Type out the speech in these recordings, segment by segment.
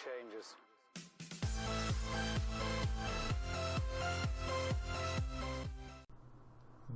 changes.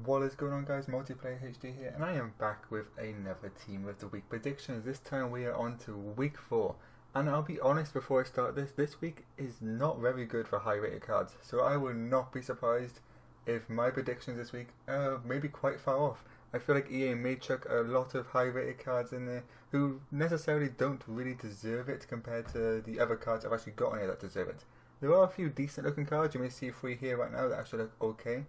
What is going on, guys? Multiplayer HD here, and I am back with another Team of the Week predictions. This time we are on to week 4, and I'll be honest before I start this week is not very good for high rated cards, so I will not be surprised if my predictions this week are maybe quite far off. I feel like EA may chuck a lot of high rated cards in there who necessarily don't really deserve it compared to the other cards I've actually got on here that deserve it. There are a few decent looking cards, you may see 3 here right now that actually look okay.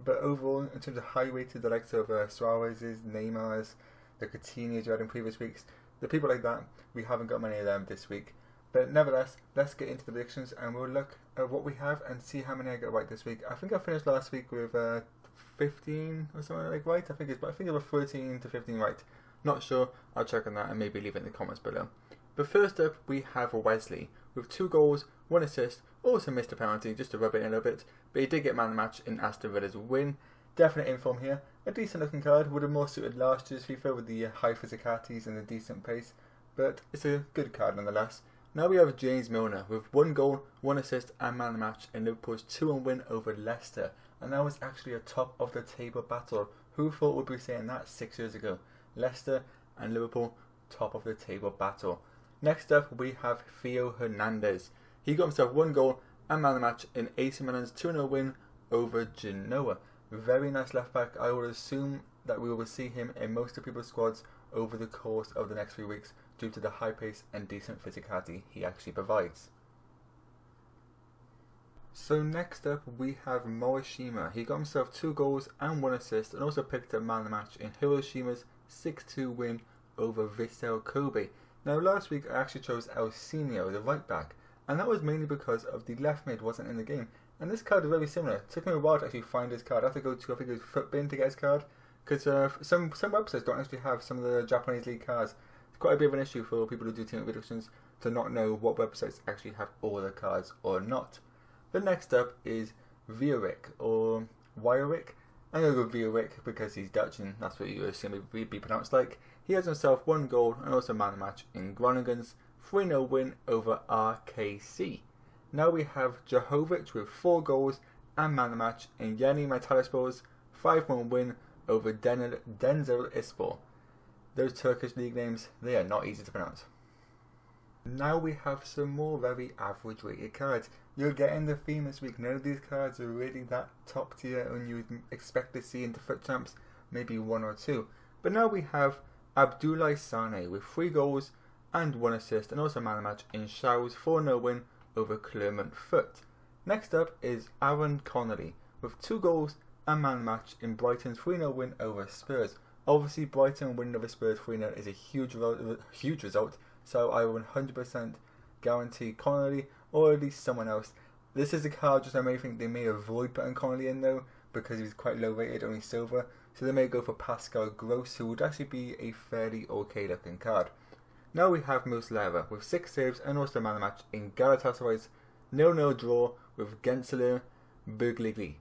But overall, in terms of high rated, the likes of Suarez's, Neymar's, the Coutinho's you had in previous weeks, the people like that, we haven't got many of them this week. But nevertheless, let's get into the predictions and we'll look at what we have and see how many I got right this week. I think I finished last week with 15 or something like right. I think it was 13 to 15 right. Not sure, I'll check on that and maybe leave it in the comments below. But first up, we have Wesley with 2 goals, 1 assist, also missed a penalty just to rub it in a little bit, but he did get man of the match in Aston Villa's win. Definite inform here, a decent looking card, would have more suited last year's FIFA with the high physicalities and the decent pace, but it's a good card nonetheless. Now we have James Milner with 1 goal, 1 assist and man of the match in Liverpool's 2-1 win over Leicester, and that was actually a top of the table battle. Who thought we'd be saying that 6 years ago? Leicester and Liverpool, top of the table battle. Next up we have Theo Hernandez. He got himself 1 goal and man of the match in AC Milan's 2-0 win over Genoa. Very nice left back. I would assume that we will see him in most of people's squads over the course of the next few weeks due to the high pace and decent physicality he actually provides. So next up we have Morishima. He got himself 2 goals and 1 assist and also picked up man of the match in Hiroshima's 6-2 win over Vissel Kobe. Now last week I actually chose Elsinio, the right back, and that was mainly because of the left mid wasn't in the game. And this card is very similar. It took me a while to actually find his card. I had to go to, I think it was Footbin to get his card, because some websites don't actually have some of the Japanese league cards. It's quite a bit of an issue for people who do team predictions to not know what websites actually have all the cards or not. The next up is Ziyech, or Wyrick. I'm going to go Ziyech because he's Dutch and that's what you assume it would be pronounced like. He has himself 1 goal and also man of the match in Groningen's 3-0 win over RKC. Now we have Jehovic with 4 goals and man of the match in Yeni Matalyaspor's 5-1 win over Denzel Ispor. Those Turkish league names, they are not easy to pronounce. Now we have some more very average rated cards. You're getting the theme this week. None of these cards are really that top tier and you would expect to see into FUT Champs, maybe 1 or 2. But now we have Abdoulaye Sane with 3 goals and 1 assist and also man of the match in Shaw's 4-0 win over Clermont Foot. Next up is Aaron Connolly with 2 goals and man of the match in Brighton's 3-0 win over Spurs. Obviously Brighton winning over Spurs 3-0 is a huge result, so I will 100% guarantee Connolly or at least someone else. This is a card just I may think they may avoid putting Connolly in though because he's quite low rated, only silver, so they may go for Pascal Gross, who would actually be a fairly okay looking card. Now we have Muslera with 6 saves and also man of the match in Galatasaray's 0-0 draw with Gensler Bergligli.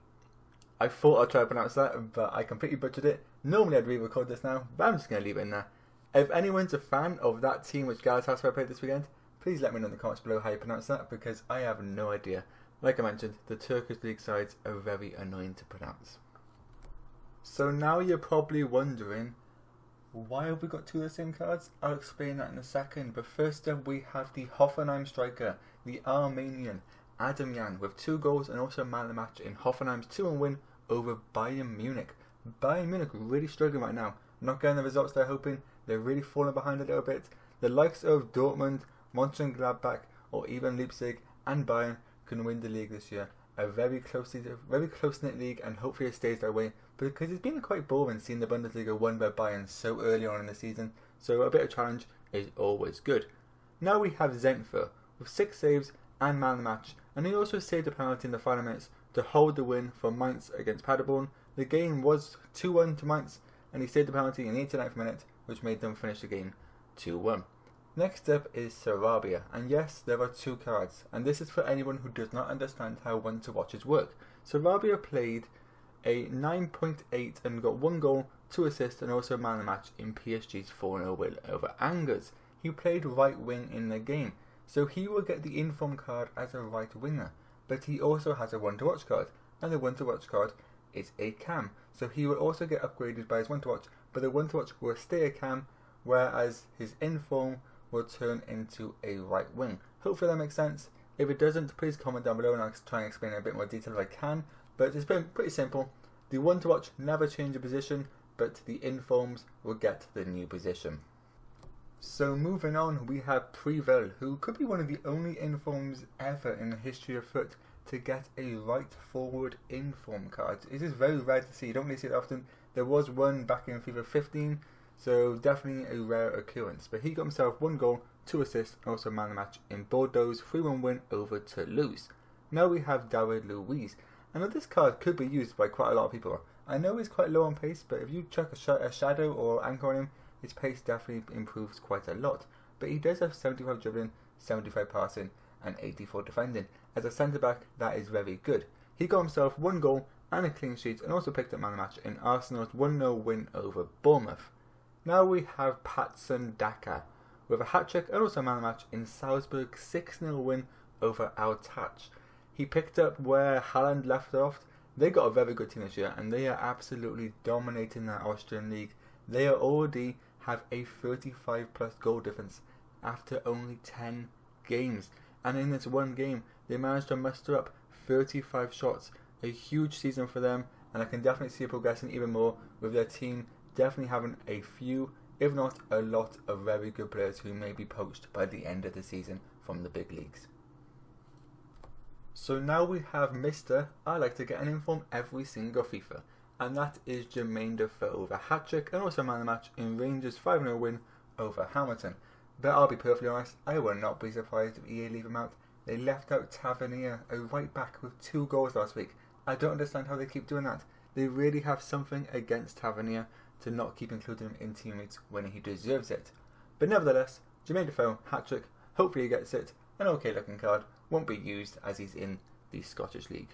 I thought I'd try to pronounce that, but I completely butchered it. Normally I'd re-record this now, but I'm just going to leave it in there. If anyone's a fan of that team which Galatasaray played this weekend, please let me know in the comments below how you pronounce that, because I have no idea. Like I mentioned, the Turkish league sides are very annoying to pronounce. So now you're probably wondering, why have we got 2 of the same cards? I'll explain that in a second, but first up we have the Hoffenheim striker, the Armenian, Adamyan, with 2 goals and also man of the match in Hoffenheim's 2-1 win over Bayern Munich. Bayern Munich really struggling right now, not getting the results they're hoping, they're really falling behind a little bit. The likes of Dortmund, Mönchengladbach or even Leipzig and Bayern can win the league this year. A very close-knit league, and hopefully it stays that way, because it's been quite boring seeing the Bundesliga won by Bayern so early on in the season, so a bit of challenge is always good. Now we have Zentfer with 6 saves and man of the match, and he also saved a penalty in the final minutes to hold the win for Mainz against Paderborn. The game was 2-1 to Mainz, and he saved the penalty in the 89th minute, which made them finish the game 2-1. Next up is Sarabia, and yes, there are 2 cards, and this is for anyone who does not understand how one to watches work. Sarabia played a 9.8 and got 1 goal, 2 assists and also man of the match in PSG's 4-0 win over Angers. He played right wing in the game. so he will get the inform card as a right winger, but he also has a one to watch card, and the one to watch card is a cam, so he will also get upgraded by his one to watch, but the one to watch will stay a cam, whereas his inform will turn into a right wing. Hopefully that makes sense. If it doesn't, please comment down below and I'll try and explain in a bit more detail if I can, but it's been pretty simple. The one to watch never change a position, but the informs will get the new position. So moving on, we have Prevel, who could be one of the only informs ever in the history of foot to get a right forward inform card. It is very rare to see, you don't really see it often. There was one back in FIFA 15, so definitely a rare occurrence. But he got himself 1 goal, 2 assists, and also man of the match in Bordeaux's 3-1 win over Toulouse. Now we have Luiz. I know this card could be used by quite a lot of people. I know he's quite low on pace, but if you chuck a shadow or anchor on him, his pace definitely improves quite a lot. But he does have 75 dribbling, 75 passing, and 84 defending. As a centre back, that is very good. He got himself 1 goal and a clean sheet, and also picked up man of the match in Arsenal's 1-0 win over Bournemouth. Now we have Patson Daka with a hat-trick and also man of the match in Salzburg's 6-0 win over Otw. He picked up where Haaland left off. They got a very good team this year, and they are absolutely dominating that Austrian league. They are already have a 35 plus goal difference after only 10 games, and in this one game they managed to muster up 35 shots. A huge season for them, and I can definitely see it progressing even more with their team definitely having a few, if not a lot, of very good players who may be poached by the end of the season from the big leagues. So now we have Mr. I like to get an inform every single FIFA, and that is Jermain Defoe with a hat-trick and also man of the match in Rangers' 5-0 win over Hamilton. But I'll be perfectly honest, I will not be surprised if EA leave him out. They left out Tavernier, a right back with 2 goals last week. I don't understand how they keep doing that. They really have something against Tavernier to not keep including him in teammates when he deserves it. But nevertheless, Jermain Defoe, hat-trick, hopefully he gets it. An okay looking card, won't be used as he's in the Scottish League.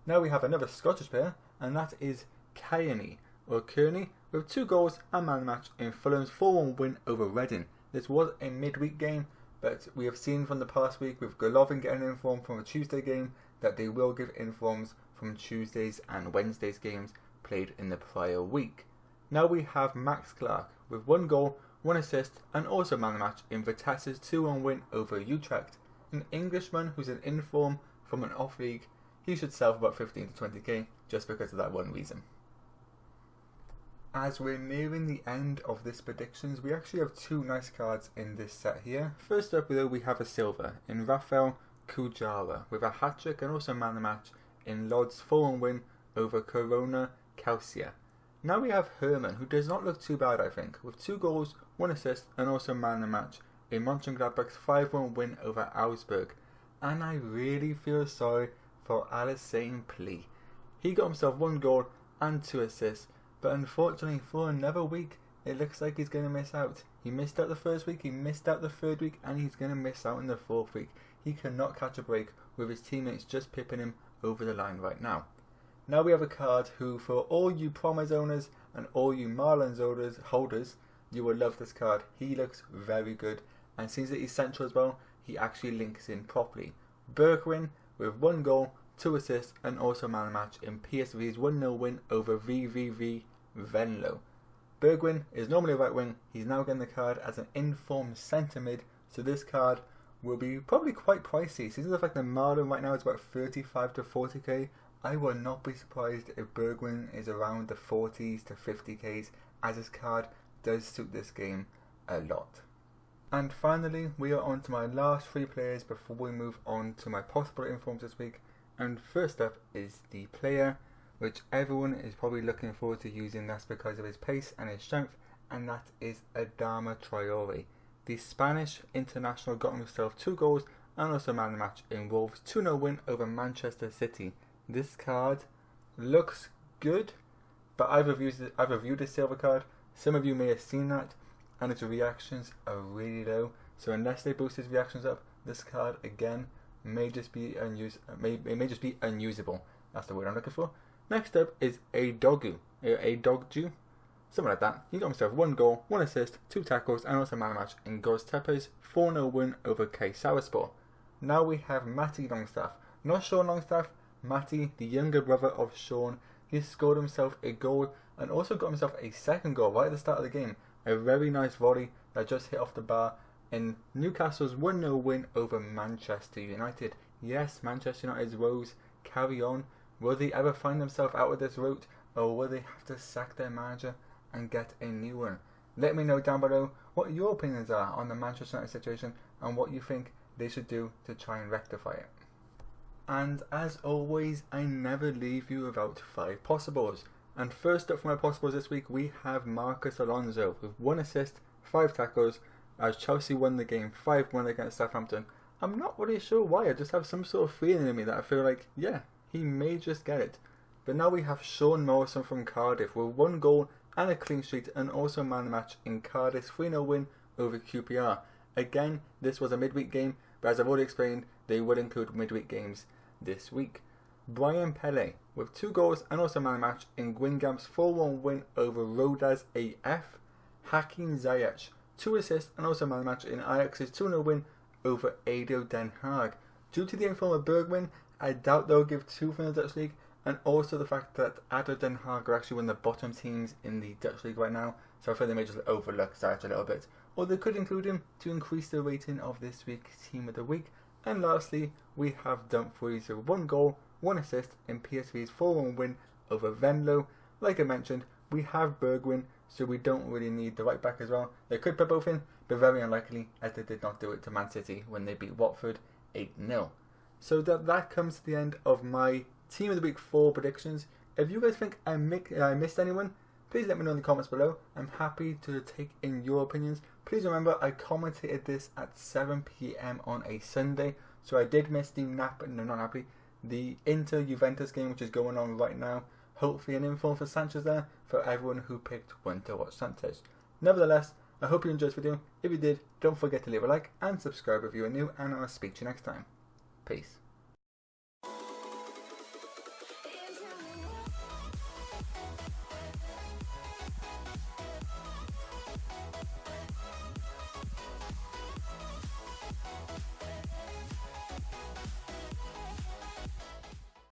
Now we have another Scottish player, and that is Kearney with 2 goals and man of the match in Fulham's 4-1 win over Reading. This was a midweek game, but we have seen from the past week with Golovin getting an inform from a Tuesday game that they will give informs from Tuesdays and Wednesdays games played in the prior week. Now we have Max Clark with 1 goal, 1 assist, and also man of the match in Vitesse's 2-1 win over Utrecht. An Englishman who's an inform from an off league. He should sell for about 15 to 20k just because of that one reason. As we're nearing the end of this predictions, we actually have 2 nice cards in this set here. First up though, we have a silver in Rafael Kujara with a hat-trick and also man of the match in Lod's 4-1 win over Corona Calcia. Now we have Herman, who does not look too bad I think, with 2 goals, 1 assist and also man of the match in Mönchengladbach's 5-1 win over Augsburg. And I really feel sorry for Alassane Pli. He got himself 1 goal and 2 assists, but unfortunately for another week it looks like he's going to miss out. He missed out the first week, he missed out the 3rd week, and he's going to miss out in the 4th week. He cannot catch a break with his teammates just pipping him over the line right now. Now we have a card who, for all you Promise owners and all you Marlins holders, you will love this card. He looks very good, and since that he's central as well, he actually links in properly. Bergwijn with 1 goal, 2 assists, and also man of the match in PSV's 1-0 win over VVV Venlo. Bergwijn is normally a right wing. He's now getting the card as an informed centre mid, so this card will be probably quite pricey. Since the fact that Marlon right now is about 35 to 40k, I will not be surprised if Bergwijn is around the 40s to 50k's, as this card does suit this game a lot. And finally, we are on to my last 3 players before we move on to my possible informs this week. And first up is the player which everyone is probably looking forward to using. That's because of his pace and his strength, and that is Adama Traore. The Spanish international got himself 2 goals and also man of the match in Wolves' 2-0 win over Manchester City. This card looks good, but I've reviewed this silver card. Some of you may have seen that, and its reactions are really low. So unless they boost his reactions up, this card again may just be unusable. That's the word I'm looking for. Next up is Adogju. something like that. He got himself 1 goal, 1 assist, 2 tackles, and also man of the match in Göztepe's 4-0 win over Kayserispor. Now we have Matty Longstaff. Not Sean Longstaff, Matty, the younger brother of Sean. He scored himself a goal and also got himself a second goal right at the start of the game. A very nice volley that just hit off the bar in Newcastle's 1-0 win over Manchester United. Yes, Manchester United's woes carry on. Will they ever find themselves out of this route, or will they have to sack their manager and get a new one? Let me know down below what your opinions are on the Manchester United situation and what you think they should do to try and rectify it. And as always, I never leave you without 5 possibles. And first up for my possibles this week, we have Marcos Alonso with 1 assist, 5 tackles, as Chelsea won the game 5-1 against Southampton. I'm not really sure why, I just have some sort of feeling in me that I feel like, yeah, he may just get it. But now we have Sean Morrison from Cardiff with 1 goal and a clean sheet, and also man of the match in Cardiff's 3-0 win over QPR. Again, this was a midweek game, but as I've already explained, they will include midweek games this week. Brian Pele with 2 goals and also man of the match in Guingamp's 4-1 win over Rodez AF. Hakim Ziyech, 2 assists and also man of the match in Ajax's 2-0 win over ADO Den Haag. Due to the inform of Bergwijn, I doubt they'll give 2 from the Dutch League, and also the fact that ADO Den Haag are actually one of the bottom teams in the Dutch League right now, so I feel they may just overlook Ziyech a little bit. Or they could include him to increase the rating of this week's Team of the Week. And lastly, we have Dumfries with 1 goal, 1 assist in PSV's 4-1 win over Venlo. Like I mentioned, we have Bergwijn, so we don't really need the right back as well. They could put both in, but very unlikely, as they did not do it to Man City when they beat Watford 8-0. So that comes to the end of my Team of the Week 4 predictions. If you guys think I missed anyone, please let me know in the comments below. I'm happy to take in your opinions. Please remember, I commentated this at 7 PM on a Sunday, so I did miss the the Inter-Juventus game, which is going on right now. Hopefully an inform for Sanchez there, for everyone who picked when to watch Sanchez. Nevertheless, I hope you enjoyed this video. If you did, don't forget to leave a like and subscribe if you are new, and I'll speak to you next time. Peace.